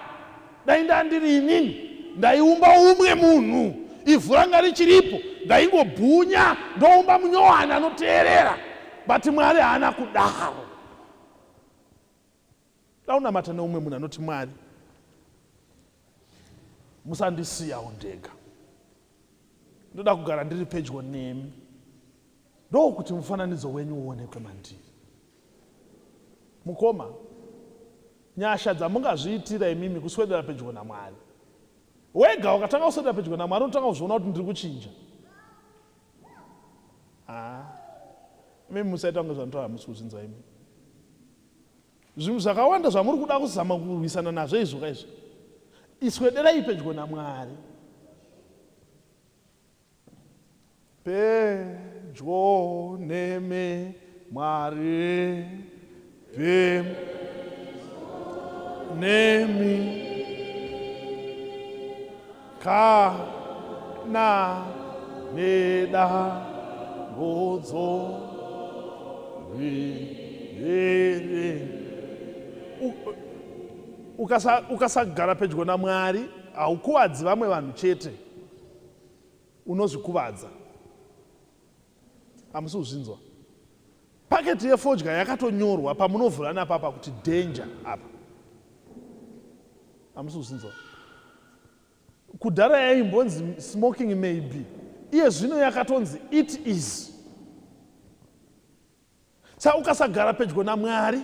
Dai ndandiri inini ndaiumba umwe munhu, ivhu ranga richiripo, ndaingobhunya ndoumba munyowani anoteerera, but Mwari haana kudaro. Daunamata neumwe munhu anoti, Mwari musandisiyawo ndega, ndoda kugara ndiri pedyo nemi, ndokuti mufananidzo wenyu uonekwe mandiri. Mukoma, nyasha dzamungazviitira imimi kuswedera pedyo naMwari. Wega wakatanga kuswedera pedyo naMwari unotanga kuzviona kuti ndiri kuchinja. Mimi musaita kunge zvanotaura hamusi kuzinza imi. Zvinhu zvakawanda zvamuri kuda kuzama kurwisana nazvo izvo izvo, iswederai pedyo naMwari. Pedyo nemi Mwari, pedyo nemi kana nedangudzo riri. Ukasagara pedyo naMwari haukuwadzi vamwe vanhu chete, unozvikuvadza. Hamusi kuzvinzwa? Paketi yefodya yakatonyorwa pamunovhura napapa kuti danger apa. Hamusi kuzvinzwa? Kudhara yaimbonzi smoking may be, iye zvino yakatonzi it is. Saka ukasagara pedyo naMwari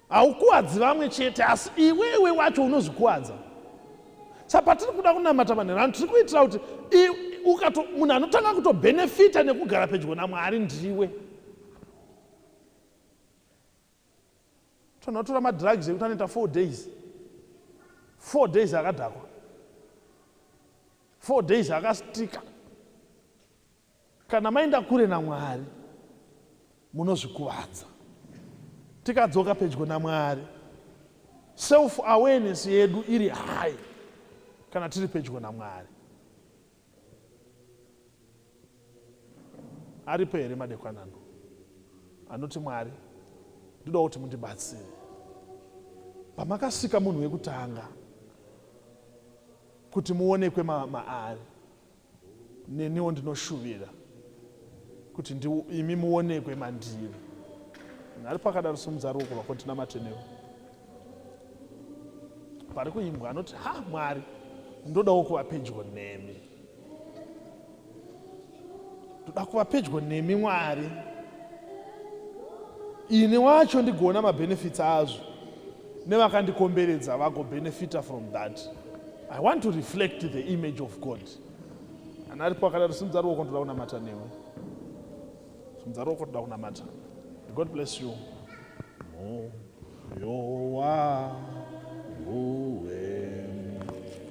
haukuwadzi vamwe chete, asi iwewe wacho unozvikuwadza. Saka patiri kuda kunamata manheru ano, tiri kuitira kuti munhu anotanga kutobenefita nekugara pedyo naMwari ndiwe. Tonotora madrugs ekuti anoita 4 days, 4 days akadhakwa, 4 days akastika. Kana maenda kure naMwari munozvikuvadza. Tikadzoka pedyo naMwari, self awareness yedu iri high kana tiri pedyo naMwari. Aripo here madekwanano anoti, Mwari ndoda kuti mundibatsire. Pamakasika munhu wekutanga kuti muonekwe maari, neniwo ndinoshuvira kuti imi muonekwe mandiri. Ari pakadaro simudza ruoko rwako ndinamate newe. Pari kuimbwa anoti, Mwari ndodawo kuva pedyo nemi, ndoda kuva pedyo nemi Mwari. Ini wacho ndigona mabenefits azvo, nevakandikomberedza vagobenefita from that. I want to reflect the image of God. And ari pakadaro simudza ruoko ndoda kunamata newe. Simudza ruoko ndoda kunamata. God bless you. yowa uwe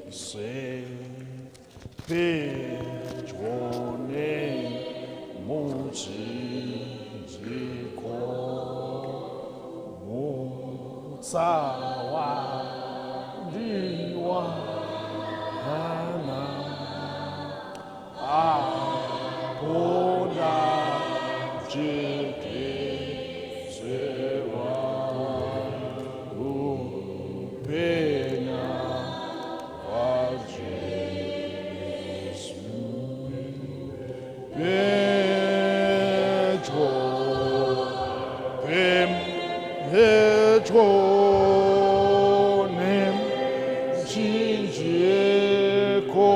se pejone muchinjiko mutsawa ndiwa hana apona jekesewa upenya kwajesu pecho nemchinjiko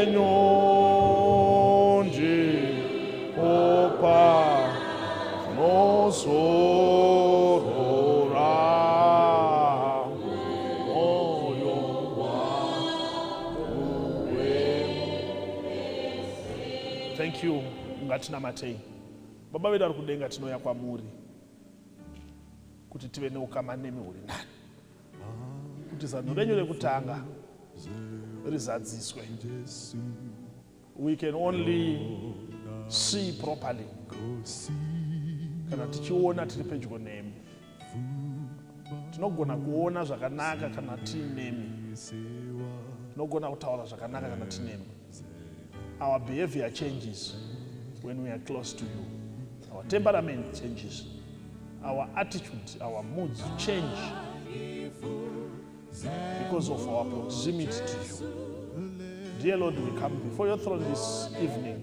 wenyonje opa nosorora moyo wawe. Thank you. Ngatinamatei. Baba vedu vari kudenga, tinouya kwamuri kuti tive neukama nemi huri nani, kuti zano renyu rekutanga rizadziswe. We can only see properly kana tichiona tiri pedyo nemi. Tinogona kuona zvakanaka kana tiinemi, tinogona kutaura zvakanaka kana tiinemi. Our behavior changes when we are close to you. Our temperament changes. Our attitude, our moods change because of our proximity to you. Dear Lord, we come before your throne this evening.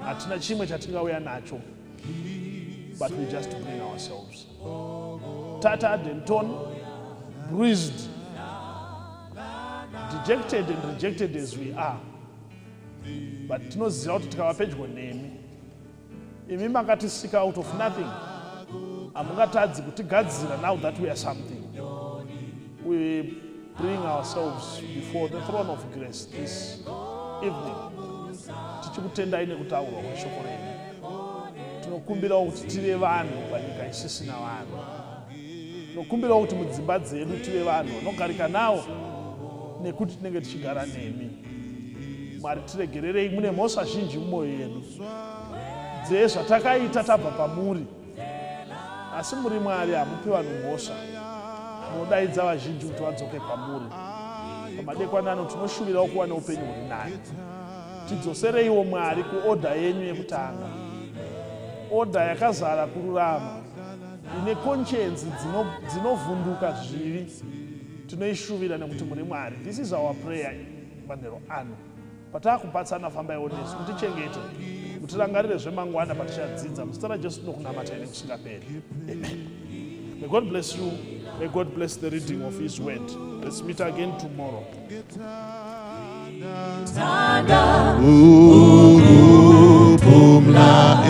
Hatina chimwe chatingauya nacho, but we just bring ourselves. Tattered and torn, bruised, dejected and rejected as we are. But tinoziva kuti tikava pedyo nemi, imi makatisika out of nothing. Hamungatadzi kutigadzira now that we are something. We bring ourselves before the throne of grace this evening. Tichikutendai nekutaurwa kweshoko renyu. Tinokumbira kuti tive vanhu panyika isisina vanhu. Tinokumbira kuti mudzimba dzedu tive vanhu vanogarika nawo nekuti tinenge tichigara nemi. Mwari, tiregererei, mune mhosva zhinji mumwoyo yedu dzezvatakaita tabva pamuri, asi muri Mwari hamupi vanhu mhosva, munodaidza vazhinji kuti vadzoke kwamuri. Pamadekwana ano tinoshuvirawo kuva neupenyu huri nani. Tidzosereiwo Mwari kuodha yenyu yekutanga, odha yakazara kururama, ine conscience dzinovhunduka zvivi. Tinoishuvira nekuti muri Mwari. This is our prayer panhero ano. Pataakupatsana fambai nesu, mutichengete, mutirangarire zvemangwana patichadzidza, muzita raJesu tinokunamatai nekusingaperi. Amen. May God bless you. May God bless the reading of His word. Let's meet again tomorrow. Urupumla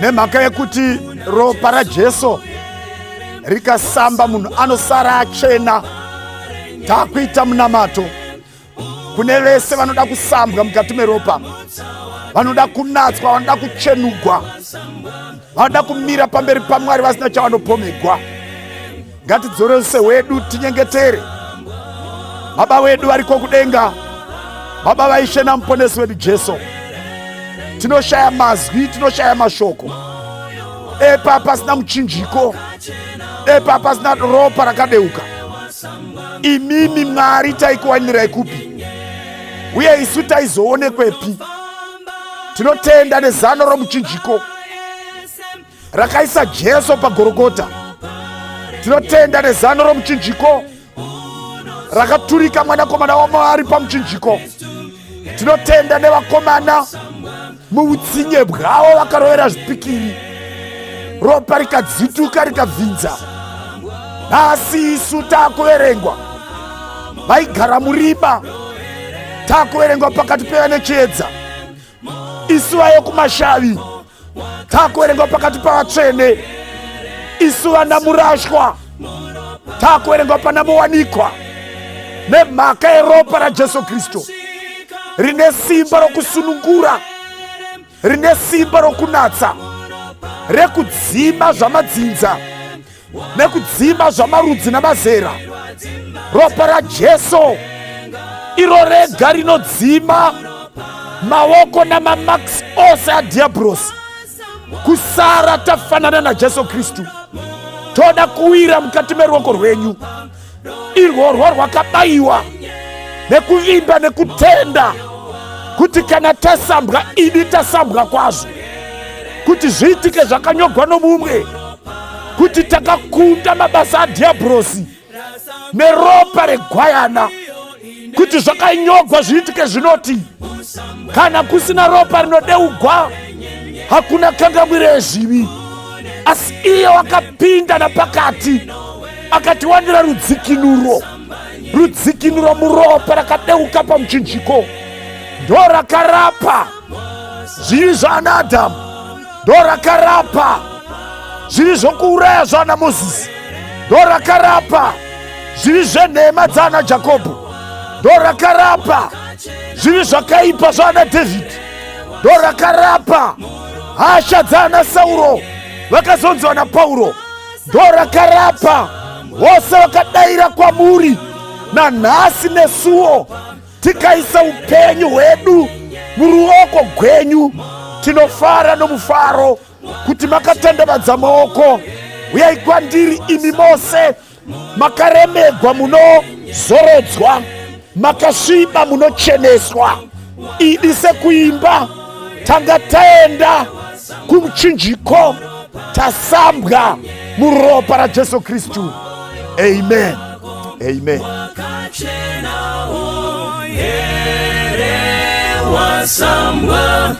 Nemhaka yekuti ropa raJesu rikasamba munhu anosara achena, takuita munamato kune vese vanoda kusambwa mukati meropa, vanoda kunatswa, vanoda kuchenugwa, vanoda kumira pamberi paMwari vasina chavanopomegwa. Ngatidzorese wedu tinyengetere. Baba wedu variko kudenga, Baba vaishe na muponesi wedu Jesu, tinoshaya mazwi, tinoshaya mashoko. Epa pasina muchinjiko, epa pasina ropa rakadeuka. Imimi Mwari taikuwanira ikupi, uye isu taizoonekwepi? Tinotenda nezano romuchinjiko rakaisa Jesu paGorogota. Tinotenda nezano romuchinjiko rakaturika mwanakomana waMwari pamuchinjiko. Tinotenda nevakomana muutsinye bwavo vakarovera zvipikiri, ropa rikadzituka rikabvinza. Asi isu takuverengwa, vaigara muriba, takuverengwa pakati pevane chiedza. Isu vayo kumashavi, takuverengwa pakati pavatsvene. Isu vana murashwa, takuverengwa pana muwanikwa. Nemhaka yeropa raJesu Kristu rine simba rokusunungura, rine simba rokunatsa, rekudzima zvamadzinza nekudzima zvamarudzi namazera. Ropa raJesu iro rega rinodzima maoko namamax ose adiabhrosi. Kusara tafanana naJesu Kristu, toda kuwira mukati meruoko rwenyu, irworwo rwakabayiwa nekuvimba nekutenda kuti kana tasambwa ini tasambwa kwazvo, kuti zviitike zvakanyogwa nomumwe, kuti takakunda mabasa adiabhrosi neropa regwayana, kuti zvakanyogwa zviitike zvinoti kana kusina ropa rinodeugwa hakuna kangamwiro yezvivi. Asi iye wakapinda napakati akatiwanira rudzikinuro, rudzikinuro muropa rakadeuka pamuchinjiko. Ndo rakarapa zvivi zvaana Adhamu, ndo rakarapa zvivi zvokuuraya zvaana Mozisi, ndo rakarapa zvivi zvenhema dzaana Jakobho, ndo rakarapa zvivi zvakaipa zvaana Dhavhidhi, ndo rakarapa hasha dzaana Sauro vakazonzwa naPauro, ndo rakarapa vose vakadayira kwamuri. Nanhasi nesuwo tikaisa upenyu hwedu muruoko gwenyu, tinofara nomufaro kuti makatandavadza maoko. Uyai kwandiri imi mose makaremegwa munozorodzwa, makasviba munocheneswa, idi sekuimba tanga taenda kumuchinjiko tasambwa muropa raJesu Kristu. Amen. Amen. Wasambwa